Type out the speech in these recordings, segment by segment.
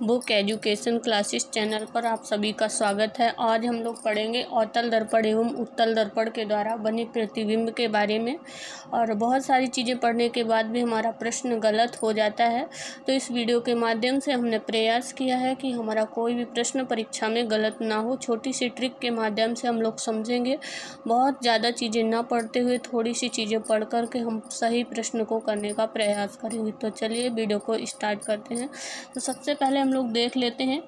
Book education classes channel पर आप सभी का स्वागत है। आज हम लोग पढ़ेंगे अवतल दर्पण एवं उत्तल दर्पण के द्वारा बने प्रतिबिंब के बारे में। और बहुत सारी चीज़ें पढ़ने के बाद भी हमारा प्रश्न गलत हो जाता है, तो इस वीडियो के माध्यम से हमने प्रयास किया है कि हमारा कोई भी प्रश्न परीक्षा में गलत ना हो। छोटी सी ट्रिक के माध्यम से हम लोग समझेंगे, बहुत ज़्यादा चीज़ें ना पढ़ते हुए थोड़ी सी चीज़ें पढ़ कर के हम सही प्रश्न को करने का प्रयास करेंगे। तो चलिए वीडियो को स्टार्ट करते हैं। तो सबसे पहले हम लोग देख लेते हैं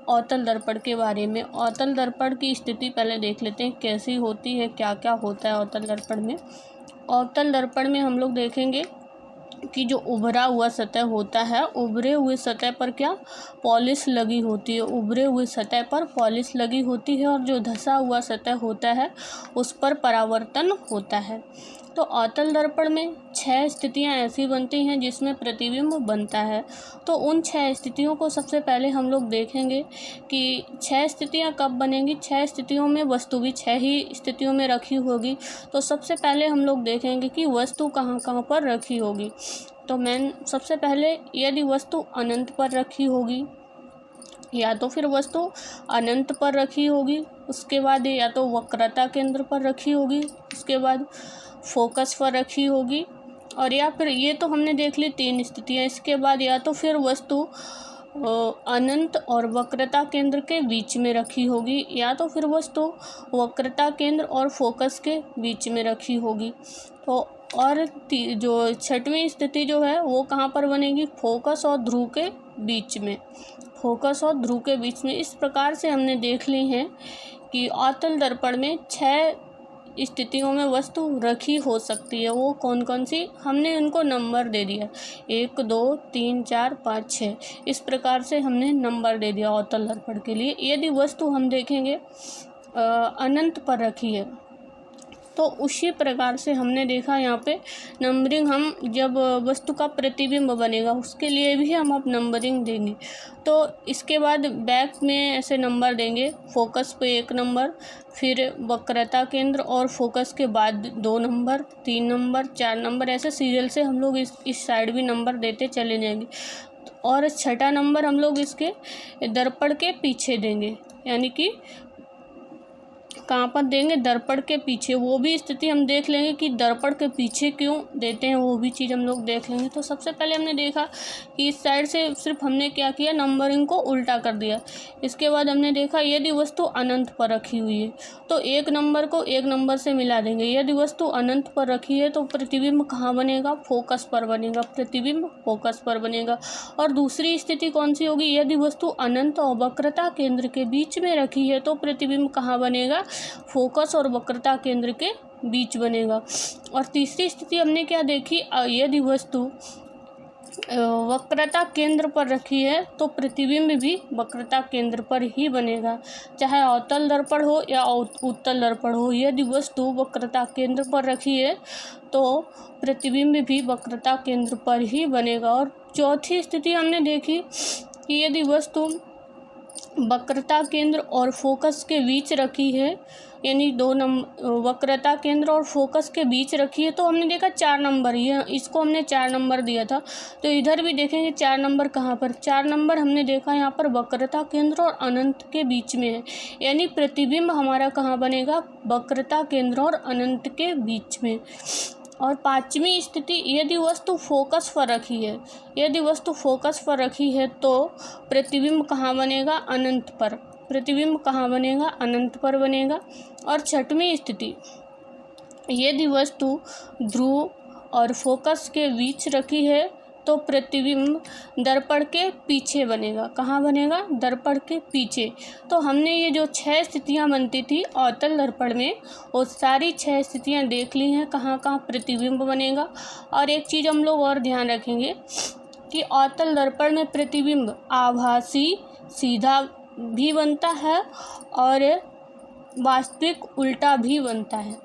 अवतल दर्पण के बारे में। अवतल दर्पण की स्थिति पहले देख लेते हैं कैसी होती है, क्या क्या होता है अवतल दर्पण में। अवतल दर्पण में हम लोग देखेंगे कि जो उभरा हुआ सतह होता है, उभरे हुए सतह पर क्या पॉलिश लगी होती है, उभरे हुए सतह पर पॉलिश लगी होती है। और जो धंसा हुआ सतह होता है उस पर परावर्तन होता है। तो अवतल दर्पण में 6 स्थितियां ऐसी बनती हैं जिसमें प्रतिबिंब बनता है। तो उन 6 स्थितियों को सबसे पहले हम लोग देखेंगे कि 6 स्थितियां कब बनेंगी। 6 स्थितियों में वस्तु भी 6 ही स्थितियों में रखी होगी। तो सबसे पहले हम लोग देखेंगे कि वस्तु कहाँ कहाँ पर रखी होगी। तो सबसे पहले यदि वस्तु अनंत पर रखी होगी, या तो फिर वस्तु अनंत पर रखी होगी, उसके बाद या तो वक्रता केंद्र पर रखी होगी, उसके बाद फोकस पर रखी होगी, और या फिर ये तो हमने देख ली 3 स्थितियाँ। इसके बाद या तो फिर वस्तु अनंत और वक्रता केंद्र के बीच में रखी होगी, या तो फिर वस्तु वक्रता केंद्र और फोकस के बीच में रखी होगी। तो और जो 6वीं स्थिति जो है वो कहाँ पर बनेगी, फोकस और ध्रुव के बीच में। फोकस और ध्रुव के बीच में। इस प्रकार से हमने देख ली हैं कि अवतल दर्पण में 6 स्थितियों में वस्तु रखी हो सकती है। वो कौन कौन सी, हमने उनको नंबर दे दिया 1 2 3 4 5 6। इस प्रकार से हमने नंबर दे दिया अवतल दर्पण के लिए। यदि वस्तु हम देखेंगे अनंत पर रखी है, तो उसी प्रकार से हमने देखा यहाँ पे नंबरिंग, हम जब वस्तु का प्रतिबिंब बनेगा उसके लिए भी हम अब नंबरिंग देंगे। तो इसके बाद बैक में ऐसे नंबर देंगे, फोकस पे 1 नंबर, फिर वक्रता केंद्र और फोकस के बाद 2 नंबर, 3 नंबर, 4 नंबर, ऐसे सीरियल से हम लोग इस साइड भी नंबर देते चले जाएंगे। और 6ठा नंबर हम लोग इसके दर्पण के पीछे देंगे, यानी कि कहाँ पर देंगे, दर्पण के पीछे। वो भी स्थिति हम देख लेंगे कि दर्पण के पीछे क्यों देते हैं, वो भी चीज़ हम लोग देख लेंगे। तो सबसे पहले हमने देखा कि इस साइड से सिर्फ हमने क्या किया, नंबरिंग को उल्टा कर दिया। इसके बाद हमने देखा यदि वस्तु अनंत पर रखी हुई है तो 1 नंबर को 1 नंबर से मिला देंगे। यदि वस्तु अनंत पर रखी है तो प्रतिबिंब कहाँ बनेगा, फोकस पर बनेगा, प्रतिबिंब फोकस पर बनेगा। और दूसरी स्थिति कौन सी होगी, यदि वस्तु अनंत और वक्रता केंद्र के बीच में रखी है तो प्रतिबिंब कहाँ बनेगा, फोकस और वक्रता केंद्र के बीच बनेगा। और तीसरी स्थिति हमने क्या देखी, यदि वस्तु वक्रता केंद्र पर रखी है तो प्रतिबिंब भी वक्रता केंद्र पर ही बनेगा, चाहे अवतल दर्पण हो या उत्तल दर्पण हो। यदि वस्तु वक्रता केंद्र पर रखी है तो प्रतिबिंब भी वक्रता केंद्र पर ही बनेगा। और चौथी स्थिति हमने देखी कि यदि वस्तु वक्रता केंद्र और फोकस के बीच रखी है, यानी 2 नंबर वक्रता केंद्र और फोकस के बीच रखी है, तो हमने देखा 4 नंबर, ये इसको हमने 4 नंबर दिया था। तो इधर भी देखेंगे 4 नंबर कहाँ पर, 4 नंबर हमने देखा यहाँ पर वक्रता केंद्र और अनंत के बीच में है, यानी प्रतिबिंब हमारा कहाँ बनेगा, वक्रता केंद्र और अनंत के बीच में। और 5वीं स्थिति, यदि वस्तु फोकस पर रखी है, यदि वस्तु फोकस पर रखी है तो प्रतिबिंब कहाँ बनेगा, अनंत पर, प्रतिबिंब कहाँ बनेगा, अनंत पर बनेगा। और 6वीं स्थिति, यदि वस्तु ध्रुव और फोकस के बीच रखी है तो प्रतिबिंब दर्पण के पीछे बनेगा, कहाँ बनेगा, दर्पण के पीछे। तो हमने ये जो 6 स्थितियाँ बनती थी अवतल दर्पण में, वो सारी 6 स्थितियाँ देख ली हैं कहाँ कहाँ प्रतिबिंब बनेगा। और एक चीज़ हम लोग और ध्यान रखेंगे कि अवतल दर्पण में प्रतिबिंब आभासी सीधा भी बनता है और वास्तविक उल्टा भी बनता है।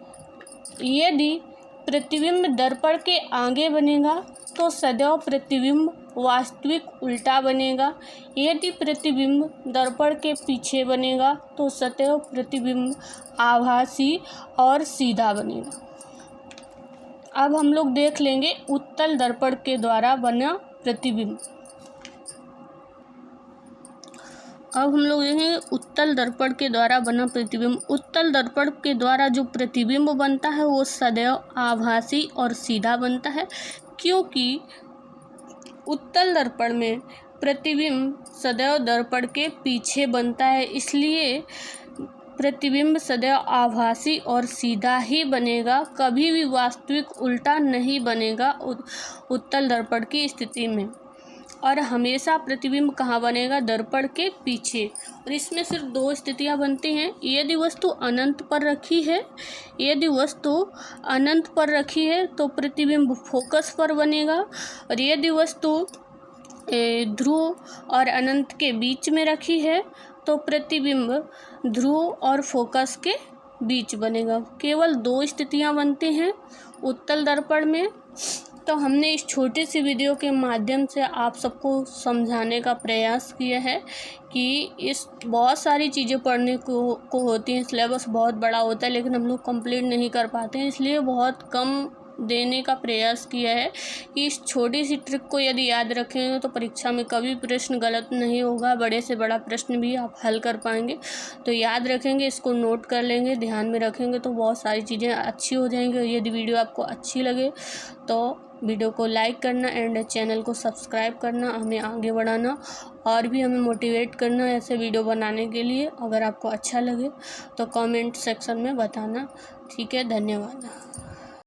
यदि प्रतिबिंब दर्पण के आगे बनेगा तो सदैव प्रतिबिंब वास्तविक उल्टा बनेगा। यदि प्रतिबिंब दर्पण के पीछे बनेगा तो सदैव प्रतिबिंब आभासी और सीधा बनेगा। अब हम लोग देख लेंगे उत्तल दर्पण के द्वारा बना प्रतिबिंब। अब हम लोग देखेंगे उत्तल दर्पण के द्वारा बना प्रतिबिंब। उत्तल दर्पण के द्वारा जो प्रतिबिंब बनता है वो सदैव आभासी और सीधा बनता है, क्योंकि उत्तल दर्पण में प्रतिबिंब सदैव दर्पण के पीछे बनता है, इसलिए प्रतिबिंब सदैव आभासी और सीधा ही बनेगा, कभी भी वास्तविक उल्टा नहीं बनेगा उत्तल दर्पण की स्थिति में। और हमेशा प्रतिबिंब कहाँ बनेगा? दर्पण के पीछे। और इसमें सिर्फ दो स्थितियाँ बनती हैं। यदि वस्तु अनंत पर रखी है, यदि वस्तु अनंत पर रखी है तो प्रतिबिंब फोकस पर बनेगा, और यदि वस्तु ध्रुव और अनंत के बीच में रखी है तो प्रतिबिंब ध्रुव और फोकस के बीच बनेगा। केवल दो स्थितियाँ बनती हैं उत्तल दर्पण में। तो हमने इस छोटी सी वीडियो के माध्यम से आप सबको समझाने का प्रयास किया है कि इस बहुत सारी चीज़ें पढ़ने को होती हैं, सिलेबस बहुत बड़ा होता है, लेकिन हम लोग कंप्लीट नहीं कर पाते हैं, इसलिए बहुत कम देने का प्रयास किया है कि इस छोटी सी ट्रिक को यदि याद रखेंगे तो परीक्षा में कभी प्रश्न गलत नहीं होगा, बड़े से बड़ा प्रश्न भी आप हल कर पाएंगे। तो याद रखेंगे, इसको नोट कर लेंगे, ध्यान में रखेंगे तो बहुत सारी चीज़ें अच्छी हो जाएंगी। और यदि वीडियो आपको अच्छी लगे तो वीडियो को लाइक करना एंड चैनल को सब्सक्राइब करना, हमें आगे बढ़ाना और भी हमें मोटिवेट करना ऐसे वीडियो बनाने के लिए। अगर आपको अच्छा लगे तो कमेंट सेक्शन में बताना। ठीक है, धन्यवाद।